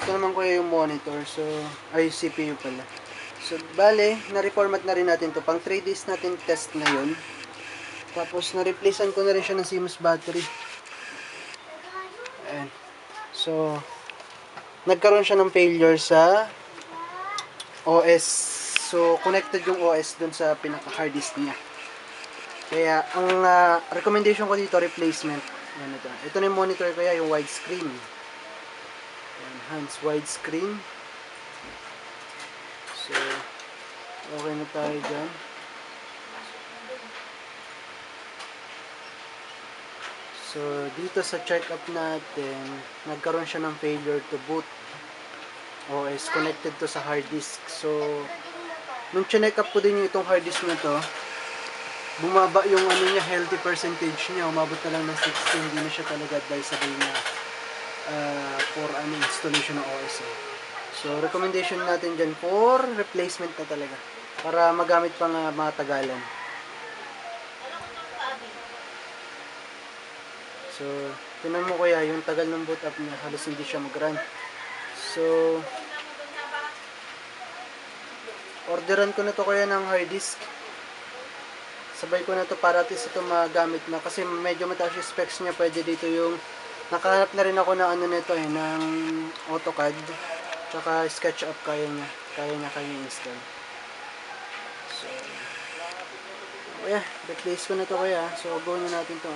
ito naman kuya yung monitor. So, ay CPU pala. So, bale, na-reformat na rin natin to. Pang 3 days natin test ngayon. Tapos, na-replacean ko na rin siya ng CMOS battery. Ayan. So, nagkaroon siya ng failure sa OS. So, connected yung OS dun sa pinaka-hard disk niya. Kaya, ang recommendation ko dito, replacement. Ayan, ito. Ito na yung monitor ko, yung widescreen. Enhance widescreen. So, okay na tayo dyan. So, dito sa check-up natin, nagkaroon siya ng failure to boot. OS connected to sa hard disk. So, nung check up ko din yung itong hard disk na to, bumaba yung ano niya, healthy percentage niya. Umabot na lang ng 60. Hindi na siya talaga advisable na for installation ng OS. So, recommendation natin dyan for replacement na talaga. Para magamit pang mga tagalan. So, tinan mo kuya, yung tagal ng boot up niya, halos hindi siya mag-run. So, orderan ko na to kuya ng hard disk. Sabay ko na to para at least ito magamit na. Kasi medyo mataas yung specs niya. Pwede dito yung, nakahanap na rin ako ng ano nito ng AutoCAD. Tsaka SketchUp kaya niya install. So, kuya, replace ko na to kuya. So, go na natin to